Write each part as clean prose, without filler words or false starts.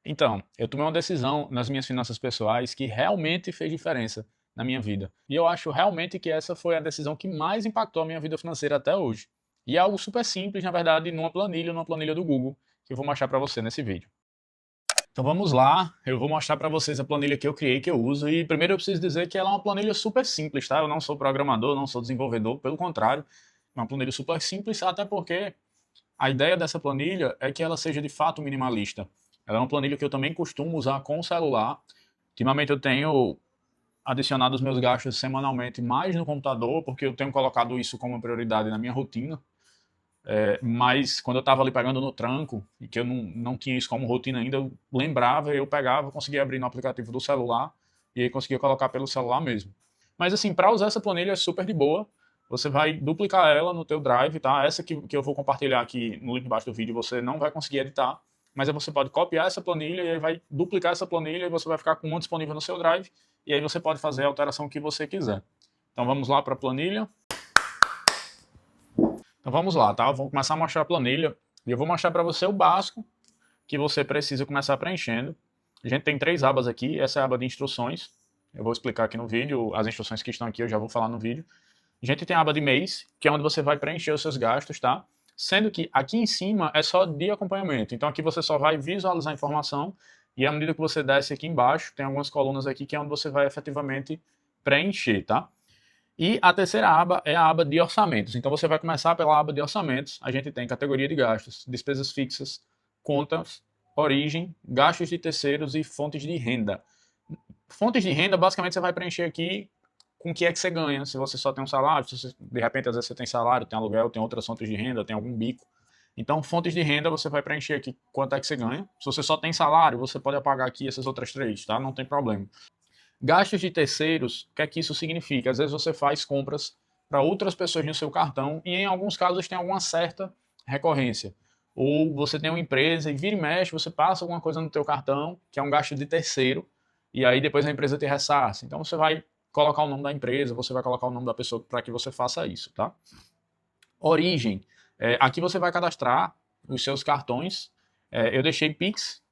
Então, eu tomei uma decisão nas minhas finanças pessoais que realmente fez diferença na minha vida. E eu acho realmente que essa foi a decisão que mais impactou a minha vida financeira até hoje. E é algo super simples, na verdade, numa planilha do Google, que eu vou mostrar para você nesse vídeo. Então vamos lá, eu vou mostrar para vocês a planilha que eu criei, que eu uso, e primeiro eu preciso dizer que ela é uma planilha super simples, tá? Eu não sou programador, não sou desenvolvedor, pelo contrário, é uma planilha super simples, até porque a ideia dessa planilha é que ela seja de fato minimalista. Ela é uma planilha que eu também costumo usar com o celular. Ultimamente eu tenho adicionado os meus gastos semanalmente mais no computador, porque eu tenho colocado isso como prioridade na minha rotina. Mas quando eu estava ali pegando no tranco, e que eu não tinha isso como rotina ainda, eu lembrava, eu pegava, conseguia abrir no aplicativo do celular, e aí conseguia colocar pelo celular mesmo. Mas assim, para usar essa planilha é super de boa. Você vai duplicar ela no teu Drive, tá? Essa que eu vou compartilhar aqui no link embaixo do vídeo, você não vai conseguir editar, mas aí você pode copiar essa planilha e aí vai duplicar essa planilha e você vai ficar com uma disponível no seu Drive e aí você pode fazer a alteração que você quiser. Então vamos lá para a planilha. Então vamos lá, tá? Vamos começar a mostrar a planilha e eu vou mostrar para você o básico que você precisa começar preenchendo. A gente tem 3 abas aqui, essa é a aba de instruções. Eu vou explicar aqui no vídeo, as instruções que estão aqui eu já vou falar no vídeo. A gente tem a aba de mês, que é onde você vai preencher os seus gastos, tá? Sendo que aqui em cima é só de acompanhamento. Então aqui você só vai visualizar a informação e à medida que você desce aqui embaixo, tem algumas colunas aqui que é onde você vai efetivamente preencher, tá? E a terceira aba é a aba de orçamentos. Então você vai começar pela aba de orçamentos. A gente tem categoria de gastos, despesas fixas, contas, origem, gastos de terceiros e fontes de renda. Fontes de renda, basicamente, você vai preencher aqui com o que é que você ganha. Se você só tem um salário, se você, de repente, às vezes você tem salário, tem aluguel, tem outras fontes de renda, tem algum bico. Então, fontes de renda, você vai preencher aqui quanto é que você ganha. Se você só tem salário, você pode apagar aqui essas outras 3, tá? Não tem problema. Gastos de terceiros, o que é que isso significa? Às vezes você faz compras para outras pessoas no seu cartão e em alguns casos tem alguma certa recorrência. Ou você tem uma empresa e vira e mexe, você passa alguma coisa no teu cartão, que é um gasto de terceiro, e aí depois a empresa te ressarce. Então você vai colocar o nome da empresa, você vai colocar o nome da pessoa para que você faça isso, tá? Origem. Aqui você vai cadastrar os seus cartões. Eu deixei Pix,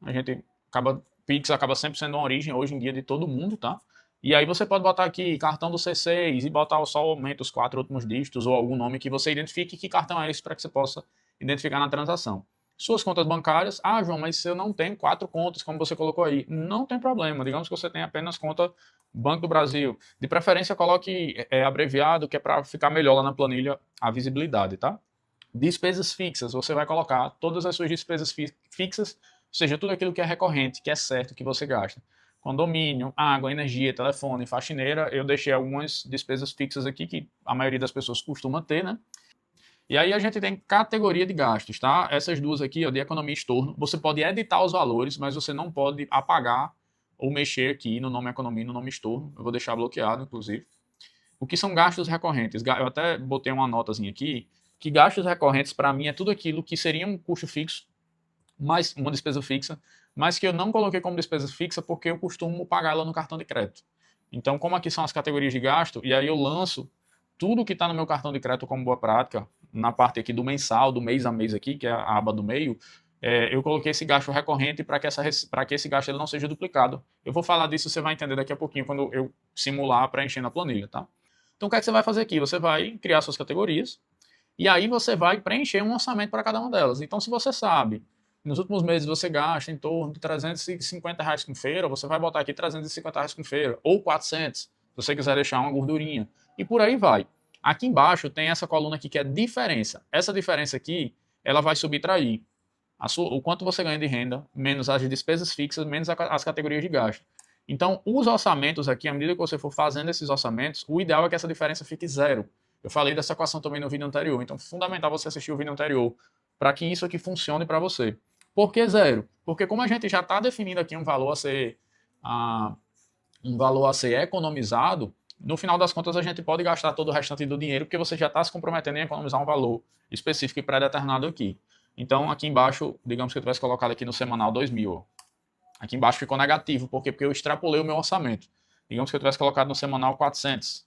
Pix acaba sempre sendo uma origem hoje em dia de todo mundo, tá? E aí você pode botar aqui cartão do C6 e botar só aumenta os 4 últimos dígitos ou algum nome que você identifique que cartão é esse para que você possa identificar na transação. Suas contas bancárias, João, mas se eu não tenho 4 contas, como você colocou aí, não tem problema, digamos que você tem apenas conta Banco do Brasil. De preferência, coloque abreviado, que é para ficar melhor lá na planilha a visibilidade, tá? Despesas fixas, você vai colocar todas as suas despesas fixas, ou seja, tudo aquilo que é recorrente, que é certo que você gasta. Condomínio, água, energia, telefone, faxineira, eu deixei algumas despesas fixas aqui que a maioria das pessoas costuma ter, né? E aí a gente tem categoria de gastos, tá? Essas duas aqui, ó, de economia e estorno, você pode editar os valores, mas você não pode apagar ou mexer aqui no nome economia e no nome estorno. Eu vou deixar bloqueado, inclusive. O que são gastos recorrentes? Eu até botei uma notazinha aqui, que gastos recorrentes para mim é tudo aquilo que seria um custo fixo, mais uma despesa fixa, mas que eu não coloquei como despesa fixa porque eu costumo pagar ela no cartão de crédito. Então, como aqui são as categorias de gasto, e aí eu lanço tudo que está no meu cartão de crédito como boa prática, na parte aqui do mensal, do mês a mês aqui, que é a aba do meio, eu coloquei esse gasto recorrente para que esse gasto ele não seja duplicado. Eu vou falar disso, você vai entender daqui a pouquinho quando eu simular preenchendo a planilha, tá? Então, o que é que você vai fazer aqui? Você vai criar suas categorias e aí você vai preencher um orçamento para cada uma delas. Então, se você sabe, nos últimos meses você gasta em torno de R$ 350 com feira, você vai botar aqui R$ 350 com feira, ou 400, se você quiser deixar uma gordurinha. E por aí vai. Aqui embaixo tem essa coluna aqui que é diferença. Essa diferença aqui, ela vai subtrair o quanto você ganha de renda, menos as despesas fixas, menos as categorias de gasto. Então, os orçamentos aqui, à medida que você for fazendo esses orçamentos, o ideal é que essa diferença fique zero. Eu falei dessa equação também no vídeo anterior, então é fundamental você assistir o vídeo anterior para que isso aqui funcione para você. Por que zero? Porque como a gente já está definindo aqui um valor a ser economizado, no final das contas a gente pode gastar todo o restante do dinheiro porque você já está se comprometendo em economizar um valor específico e pré-determinado aqui. Então aqui embaixo, digamos que eu tivesse colocado aqui no semanal 2.000, ó. Aqui embaixo ficou negativo, por quê? Porque eu extrapolei o meu orçamento. Digamos que eu tivesse colocado no semanal 400.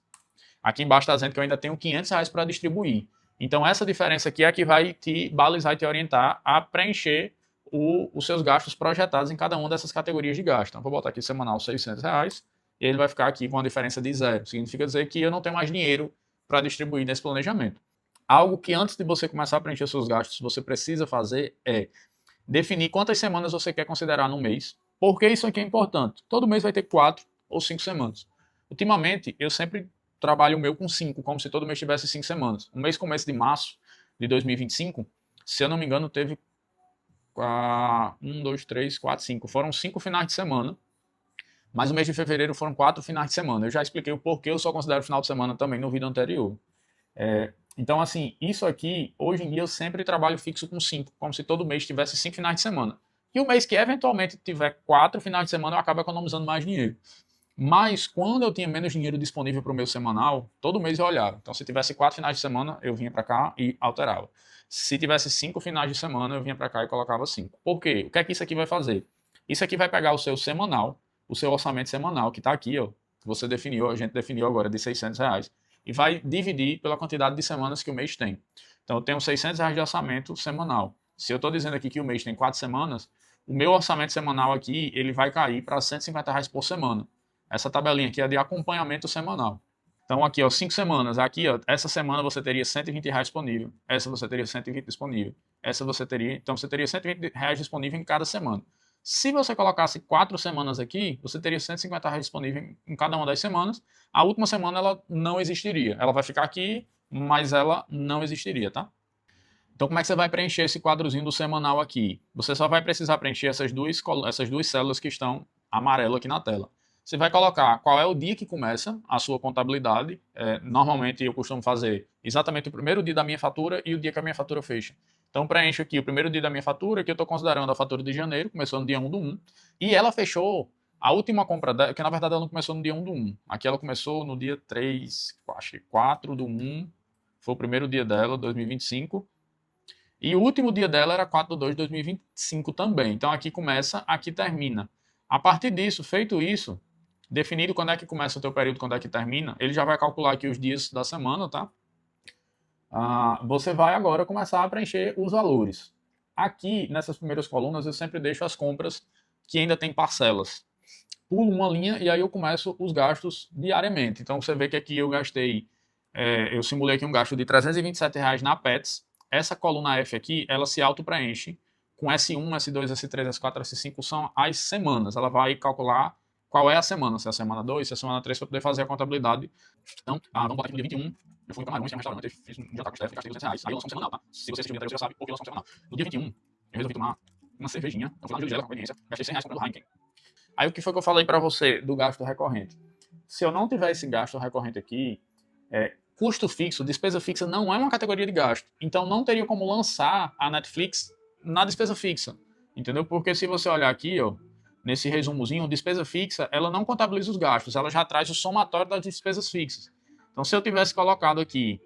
Aqui embaixo está dizendo que eu ainda tenho R$ 500 para distribuir. Então essa diferença aqui é a que vai te balizar e te orientar a preencher os seus gastos projetados em cada uma dessas categorias de gasto. Então, vou botar aqui semanal R$ 600 e ele vai ficar aqui com a diferença de zero. Significa dizer que eu não tenho mais dinheiro para distribuir nesse planejamento. Algo que antes de você começar a preencher seus gastos, você precisa fazer é definir quantas semanas você quer considerar no mês. Por que isso aqui é importante? Todo mês vai ter 4 ou 5 semanas. Ultimamente, eu sempre trabalho o meu com 5, como se todo mês tivesse 5 semanas. O mês começo de março de 2025, se eu não me engano, teve 1, 2, 3, 4, 5. Foram 5 finais de semana. Mas o mês de fevereiro foram 4 finais de semana. Eu já expliquei o porquê eu só considero final de semana também no vídeo anterior. Então, assim, isso aqui, hoje em dia eu sempre trabalho fixo com 5, como se todo mês tivesse 5 finais de semana. E o mês que eventualmente tiver 4 finais de semana, eu acabo economizando mais dinheiro. Mas quando eu tinha menos dinheiro disponível para o meu semanal, todo mês eu olhava. Então, se tivesse 4 finais de semana, eu vinha para cá e alterava. Se tivesse 5 finais de semana, eu vinha para cá e colocava 5. Por quê? O que é que isso aqui vai fazer? Isso aqui vai pegar o seu semanal, o seu orçamento semanal, que está aqui, ó, que você definiu, a gente definiu agora de R$ 600, e vai dividir pela quantidade de semanas que o mês tem. Então, eu tenho R$ 600 de orçamento semanal. Se eu estou dizendo aqui que o mês tem 4 semanas, o meu orçamento semanal aqui, ele vai cair para R$ 150 por semana. Essa tabelinha aqui é de acompanhamento semanal. Então aqui, ó, 5 semanas. Aqui, ó, essa semana você teria R$ 120 disponível. Essa você teria 120 disponível. Essa você teria... Então você teria R$ 120 disponível em cada semana. Se você colocasse 4 semanas aqui, você teria R$ 150 disponível em cada uma das semanas. A última semana ela não existiria. Ela vai ficar aqui, mas ela não existiria, tá? Então como é que você vai preencher esse quadrozinho do semanal aqui? Você só vai precisar preencher essas duas células que estão amarelo aqui na tela. Você vai colocar qual é o dia que começa a sua contabilidade. Normalmente eu costumo fazer exatamente o primeiro dia da minha fatura e o dia que a minha fatura fecha. Então preencho aqui o primeiro dia da minha fatura, que eu estou considerando a fatura de janeiro, começou no dia 1/1, e ela fechou a última compra dela, que na verdade ela não começou no dia 1/1. Aqui ela começou no dia 3, acho que 4/1, foi o primeiro dia dela, 2025. E o último dia dela era 4/2/2025 também. Então aqui começa, aqui termina. A partir disso, feito isso, definido quando é que começa o teu período, quando é que termina, ele já vai calcular aqui os dias da semana, tá? Você vai agora começar a preencher os valores. Aqui, nessas primeiras colunas, eu sempre deixo as compras que ainda tem parcelas. Pulo uma linha e aí eu começo os gastos diariamente. Então você vê que aqui eu gastei, eu simulei aqui um gasto de R$ 327 na Pets. Essa coluna F aqui, ela se auto-preenche com S1, S2, S3, S4, S5, são as semanas. Ela vai calcular qual é a semana, se é a semana 2, se é a semana 3, para poder fazer a contabilidade. Então, vamos botar aqui no dia 21. Eu fui para Marões, tem um restaurante, fiz um jantar com o chefe, gastei R$ 200. Aí eu lanço um semanal, tá? Se você assistiu o vídeo anterior, você já sabe por que eu lanço um semanal. No dia 21, eu resolvi tomar uma cervejinha. Eu fui lá no Gelo, com conveniência, gastei R$ 100 comprando Heineken. Aí o que foi que eu falei para você do gasto recorrente? Se eu não tiver esse gasto recorrente aqui, custo fixo, despesa fixa não é uma categoria de gasto. Então não teria como lançar a Netflix na despesa fixa. Entendeu? Porque se você olhar aqui, ó, nesse resumozinho, despesa fixa, ela não contabiliza os gastos, ela já traz o somatório das despesas fixas. Então se eu tivesse colocado aqui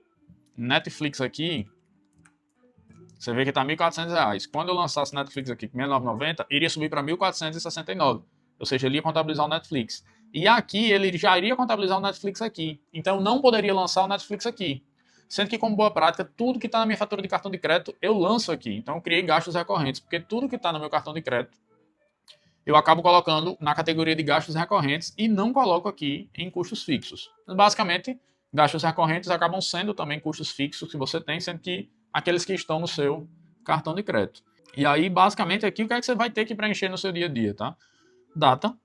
Netflix aqui, você vê que está R$ 1.400. Quando eu lançasse Netflix aqui com R$ 69,90, iria subir para R$ 1.469. Ou seja, ele ia contabilizar o Netflix. E aqui ele já iria contabilizar o Netflix aqui. Então não poderia lançar o Netflix aqui. Sendo que, como boa prática, tudo que está na minha fatura de cartão de crédito, eu lanço aqui. Então eu criei gastos recorrentes, porque tudo que está no meu cartão de crédito, eu acabo colocando na categoria de gastos recorrentes e não coloco aqui em custos fixos. Basicamente, gastos recorrentes acabam sendo também custos fixos que você tem, sendo que aqueles que estão no seu cartão de crédito. E aí, basicamente, aqui o que é que você vai ter que preencher no seu dia a dia, tá? Data.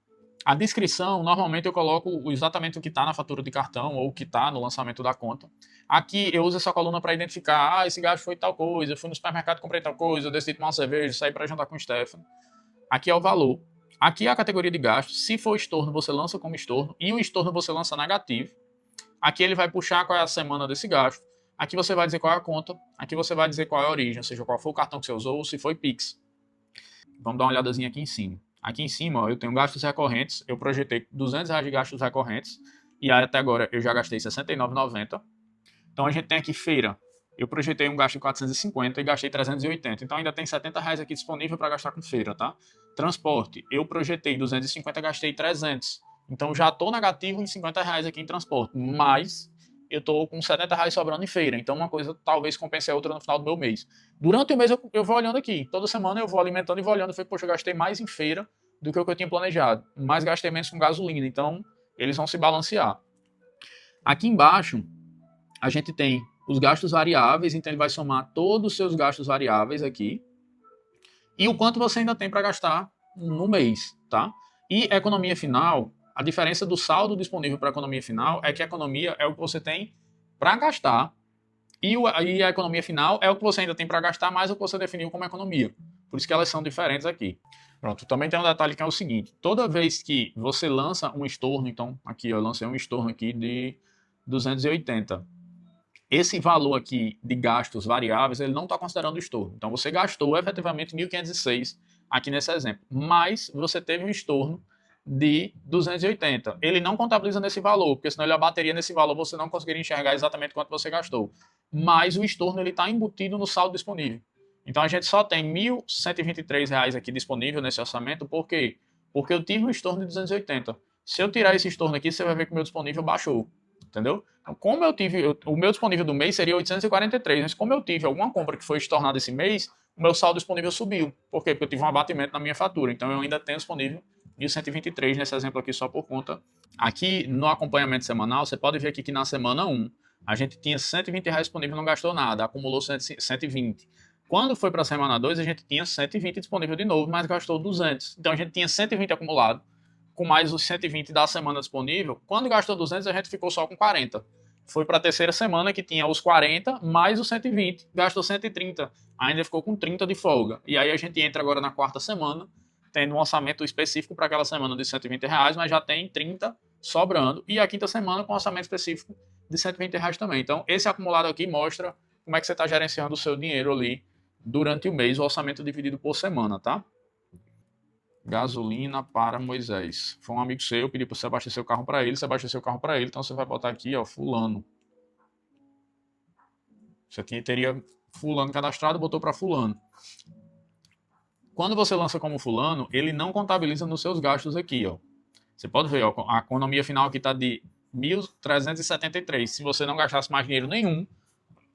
A descrição, normalmente eu coloco exatamente o que está na fatura de cartão ou o que está no lançamento da conta. Aqui eu uso essa coluna para identificar, esse gasto foi tal coisa, eu fui no supermercado, comprei tal coisa, eu decidi tomar uma cerveja, saí para jantar com o Stefano. Aqui é o valor. Aqui é a categoria de gastos. Se for estorno, você lança como estorno. E o estorno você lança negativo. Aqui ele vai puxar qual é a semana desse gasto. Aqui você vai dizer qual é a conta. Aqui você vai dizer qual é a origem, ou seja, qual foi o cartão que você usou, ou se foi Pix. Vamos dar uma olhadazinha aqui em cima. Aqui em cima, ó, eu tenho gastos recorrentes. Eu projetei R$ 200 de gastos recorrentes. E aí, até agora eu já gastei R$ 69,90. Então a gente tem aqui feira. Eu projetei um gasto de 450 e gastei 380. Então ainda tem R$ 70 aqui disponível para gastar com feira, tá? Transporte. Eu projetei 250, gastei 300. Então já estou negativo em R$ 50 aqui em transporte. Mas eu estou com R$ 70 sobrando em feira. Então uma coisa talvez compense a outra no final do meu mês. Durante o mês eu vou olhando aqui. Toda semana eu vou alimentando e vou olhando. Falei, poxa, eu gastei mais em feira do que o que eu tinha planejado. Mas gastei menos com gasolina. Então eles vão se balancear. Aqui embaixo a gente tem os gastos variáveis. Então ele vai somar todos os seus gastos variáveis aqui. E o quanto você ainda tem para gastar no mês, tá? E economia final, a diferença do saldo disponível para a economia final é que a economia é o que você tem para gastar e a economia final é o que você ainda tem para gastar mais o que você definiu como economia. Por isso que elas são diferentes aqui. Pronto, também tem um detalhe que é o seguinte, toda vez que você lança um estorno, então aqui eu lancei um estorno aqui de 280. Esse valor aqui de gastos variáveis, ele não está considerando o estorno. Então você gastou efetivamente 1.506 aqui nesse exemplo, mas você teve um estorno de 280. Ele não contabiliza nesse valor, porque senão ele abateria nesse valor, você não conseguiria enxergar exatamente quanto você gastou. Mas o estorno está embutido no saldo disponível. Então a gente só tem R$ 1.123 aqui disponível nesse orçamento, por quê? Porque eu tive um estorno de 280. Se eu tirar esse estorno aqui, você vai ver que o meu disponível baixou. Entendeu? Então, como eu tive, o meu disponível do mês seria 843, mas como eu tive alguma compra que foi estornada esse mês, o meu saldo disponível subiu. Por quê? Porque eu tive um abatimento na minha fatura. Então eu ainda tenho disponível 1.123 nesse exemplo aqui só por conta. Aqui no acompanhamento semanal, você pode ver aqui que na semana 1, a gente tinha R$ 120 disponível, não gastou nada, acumulou 120. Quando foi para a semana 2, a gente tinha 120 disponível de novo, mas gastou 200. Então a gente tinha 120 acumulado, com mais os 120 da semana disponível. Quando gastou 200, a gente ficou só com 40. Foi para a terceira semana que tinha os 40 mais os 120, gastou 130. Ainda ficou com 30 de folga. E aí a gente entra agora na quarta semana, tendo um orçamento específico para aquela semana de R$ 120, mas já tem 30 sobrando. E a quinta semana com orçamento específico de R$ 120 também. Então esse acumulado aqui mostra como é que você está gerenciando o seu dinheiro ali durante o mês, o orçamento dividido por semana, tá? Gasolina para Moisés. Foi um amigo seu, pediu para você abastecer o carro para ele, você abasteceu o carro para ele, então você vai botar aqui, ó, fulano. Você teria fulano cadastrado, botou para fulano. Quando você lança como fulano, ele não contabiliza nos seus gastos aqui, ó. Você pode ver, ó, a economia final aqui está de 1.373. Se você não gastasse mais dinheiro nenhum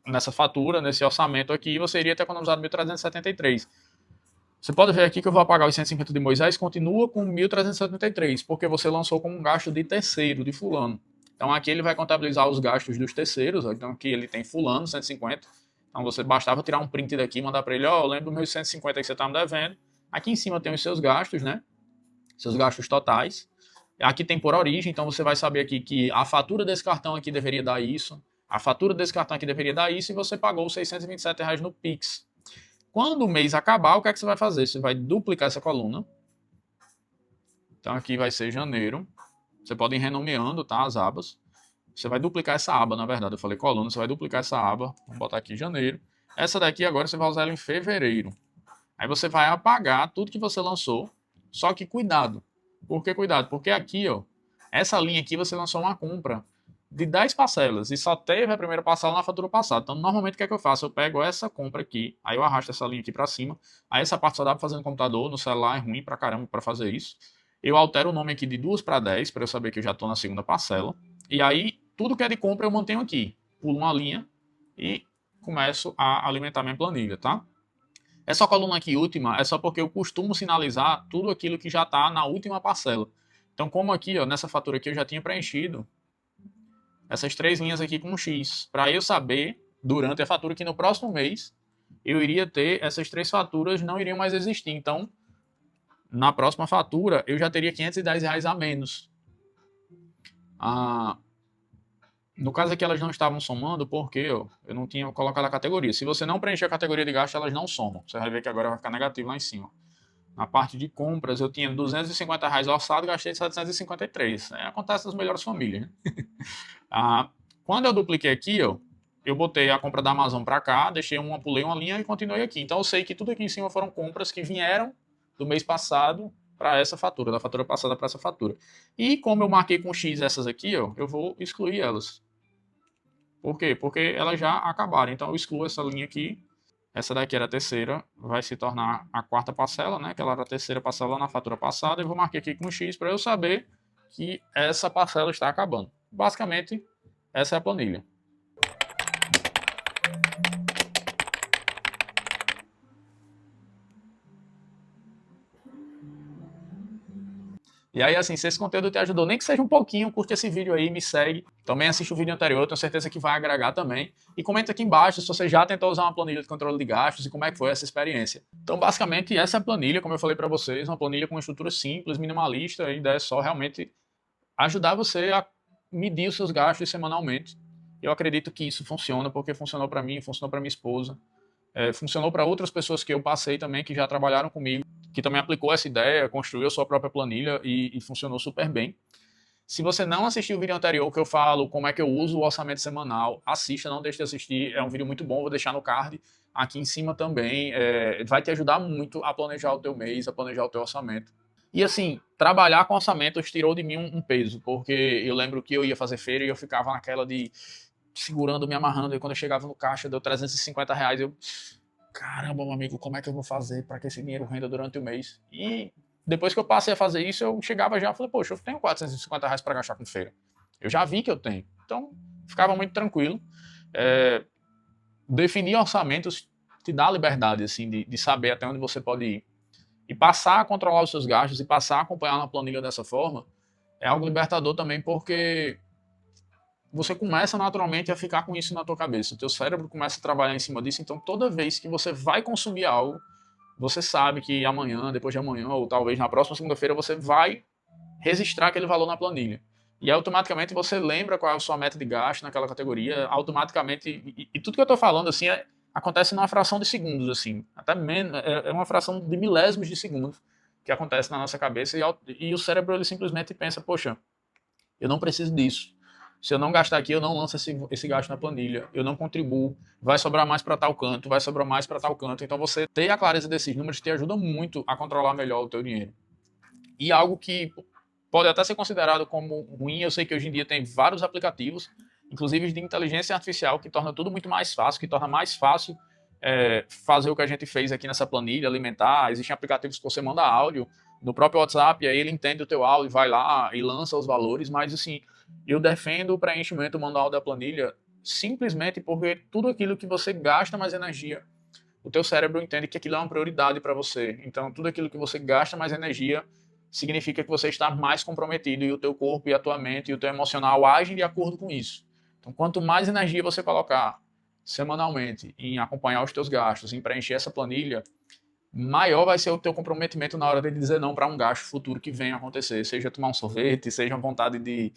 nessa fatura, nesse orçamento aqui, você iria ter economizado 1.373. Você pode ver aqui que eu vou apagar os 150 de Moisés, continua com 1.373, porque você lançou como um gasto de terceiro, de fulano. Então aqui ele vai contabilizar os gastos dos terceiros, então aqui ele tem fulano, 150. Então você bastava tirar um print daqui e mandar para ele, ó, eu lembro dos meus 150 que você está me devendo. Aqui em cima tem os seus gastos, né? Seus gastos totais. Aqui tem por origem, então você vai saber aqui que a fatura desse cartão aqui deveria dar isso, a fatura desse cartão aqui deveria dar isso, e você pagou os R$ 627 no Pix. Quando o mês acabar, o que é que você vai fazer? Você vai duplicar essa coluna. Então aqui vai ser janeiro. Você pode ir renomeando, tá, as abas. Você vai duplicar essa aba, na verdade. Eu falei coluna, você vai duplicar essa aba. Vamos botar aqui janeiro. Essa daqui agora você vai usar ela em fevereiro. Aí você vai apagar tudo que você lançou. Só que cuidado. Por que cuidado? Porque aqui, ó, essa linha aqui você lançou uma compra de 10 parcelas e só teve a primeira parcela na fatura passada. Então, normalmente, o que é que eu faço? Eu pego essa compra aqui, aí eu arrasto essa linha aqui para cima, aí essa parte só dá para fazer no computador, no celular é ruim pra caramba para fazer isso. Eu altero o nome aqui de 2 para 10, para eu saber que eu já estou na segunda parcela. E aí, tudo que é de compra eu mantenho aqui. Pulo uma linha e começo a alimentar minha planilha, tá? Essa coluna aqui última é só porque eu costumo sinalizar tudo aquilo que já está na última parcela. Então, como aqui, ó, nessa fatura aqui eu já tinha preenchido essas 3 linhas aqui com um X, para eu saber, durante a fatura, que no próximo mês eu iria ter essas 3 faturas, não iriam mais existir. Então, na próxima fatura, eu já teria R$ 510 a menos. No caso aqui, elas não estavam somando porque eu não tinha colocado a categoria. Se você não preencher a categoria de gasto, elas não somam. Você vai ver que agora vai ficar negativo lá em cima. Na parte de compras, eu tinha R$ 250 orçado e gastei 753. Acontece nas melhores famílias, né? Quando eu dupliquei aqui, ó, eu botei a compra da Amazon para cá, pulei uma linha e continuei aqui. Então eu sei que tudo aqui em cima foram compras que vieram do mês passado para essa fatura, da fatura passada para essa fatura. E como eu marquei com X essas aqui, ó, eu vou excluir elas. Por quê? Porque elas já acabaram. Então eu excluo essa linha aqui. Essa daqui era a terceira, vai se tornar a quarta parcela, né? Que ela era a terceira parcela na fatura passada. Eu vou marcar aqui com X para eu saber que essa parcela está acabando. Basicamente, essa é a planilha. E aí, assim, se esse conteúdo te ajudou, nem que seja um pouquinho, curte esse vídeo aí, me segue. Também assiste o vídeo anterior, tenho certeza que vai agregar também. E comenta aqui embaixo se você já tentou usar uma planilha de controle de gastos e como é que foi essa experiência. Então, basicamente, essa é a planilha, como eu falei para vocês, uma planilha com uma estrutura simples, minimalista, a ideia é só realmente ajudar você a medir os seus gastos semanalmente. Eu acredito que isso funciona, porque funcionou para mim, funcionou para minha esposa, funcionou para outras pessoas que eu passei também, que já trabalharam comigo, que também aplicou essa ideia, construiu a sua própria planilha e funcionou super bem. Se você não assistiu o vídeo anterior que eu falo como é que eu uso o orçamento semanal, assista, não deixe de assistir, é um vídeo muito bom, vou deixar no card aqui em cima também, vai te ajudar muito a planejar o teu mês, a planejar o teu orçamento. E assim, trabalhar com orçamentos tirou de mim um peso, porque eu lembro que eu ia fazer feira e eu ficava naquela de segurando, me amarrando, e quando eu chegava no caixa deu R$ 350, eu caramba, meu amigo, como é que eu vou fazer para que esse dinheiro renda durante o mês? E depois que eu passei a fazer isso, eu chegava já e falei, poxa, eu tenho R$ 450 para gastar com feira. Eu já vi que eu tenho. Então, ficava muito tranquilo. Definir orçamentos te dá a liberdade, assim, de saber até onde você pode ir. E passar a controlar os seus gastos e passar a acompanhar uma planilha dessa forma é algo libertador também, porque você começa naturalmente a ficar com isso na tua cabeça. O teu cérebro começa a trabalhar em cima disso, então toda vez que você vai consumir algo, você sabe que amanhã, depois de amanhã, ou talvez na próxima segunda-feira, você vai registrar aquele valor na planilha. E automaticamente você lembra qual é a sua meta de gasto naquela categoria, automaticamente, e tudo que eu estou falando assim acontece numa fração de segundos, assim, até menos, é uma fração de milésimos de segundos que acontece na nossa cabeça, e o cérebro ele simplesmente pensa, poxa, eu não preciso disso. Se eu não gastar aqui, eu não lanço esse gasto na planilha, eu não contribuo, vai sobrar mais para tal canto, vai sobrar mais para tal canto. Então você ter a clareza desses números te ajuda muito a controlar melhor o teu dinheiro. E algo que pode até ser considerado como ruim, eu sei que hoje em dia tem vários aplicativos, inclusive de inteligência artificial, que torna tudo muito mais fácil, que torna mais fácil fazer o que a gente fez aqui nessa planilha, alimentar. Existem aplicativos que você manda áudio no próprio WhatsApp, e aí ele entende o teu áudio, vai lá e lança os valores, mas assim, eu defendo o preenchimento manual da planilha simplesmente porque tudo aquilo que você gasta mais energia, o teu cérebro entende que aquilo é uma prioridade para você. Então, tudo aquilo que você gasta mais energia significa que você está mais comprometido e o teu corpo e a tua mente e o teu emocional agem de acordo com isso. Então, quanto mais energia você colocar semanalmente em acompanhar os teus gastos, em preencher essa planilha, maior vai ser o teu comprometimento na hora de dizer não para um gasto futuro que venha a acontecer, seja tomar um sorvete, seja uma vontade de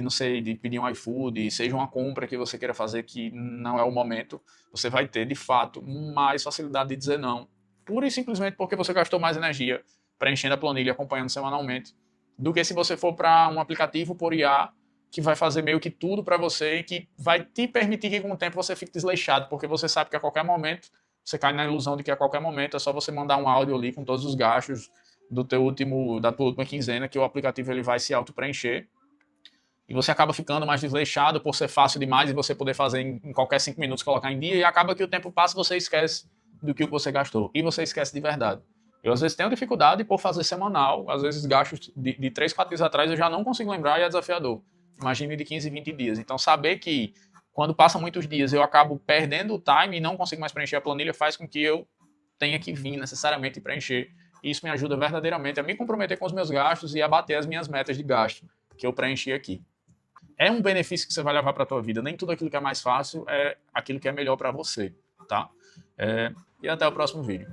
não sei, de pedir um iFood, seja uma compra que você queira fazer que não é o momento, você vai ter, de fato, mais facilidade de dizer não, pura e simplesmente porque você gastou mais energia preenchendo a planilha, acompanhando semanalmente, do que se você for para um aplicativo por IA que vai fazer meio que tudo para você e que vai te permitir que com o tempo você fique desleixado, porque você sabe que a qualquer momento você cai na ilusão de que a qualquer momento é só você mandar um áudio ali com todos os gastos da tua última quinzena, que o aplicativo ele vai se auto-preencher. E você acaba ficando mais desleixado por ser fácil demais e você poder fazer em qualquer 5 minutos, colocar em dia, e acaba que o tempo passa e você esquece do que você gastou. E você esquece de verdade. Eu, às vezes, tenho dificuldade por fazer semanal. Às vezes, gastos de 3, 4 dias atrás eu já não consigo lembrar e é desafiador. Imagine de 15, 20 dias. Então, saber que quando passam muitos dias eu acabo perdendo o time e não consigo mais preencher a planilha faz com que eu tenha que vir necessariamente preencher. E isso me ajuda verdadeiramente a me comprometer com os meus gastos e a bater as minhas metas de gasto que eu preenchi aqui. É um benefício que você vai levar para a tua vida. Nem tudo aquilo que é mais fácil é aquilo que é melhor para você, tá? E até o próximo vídeo.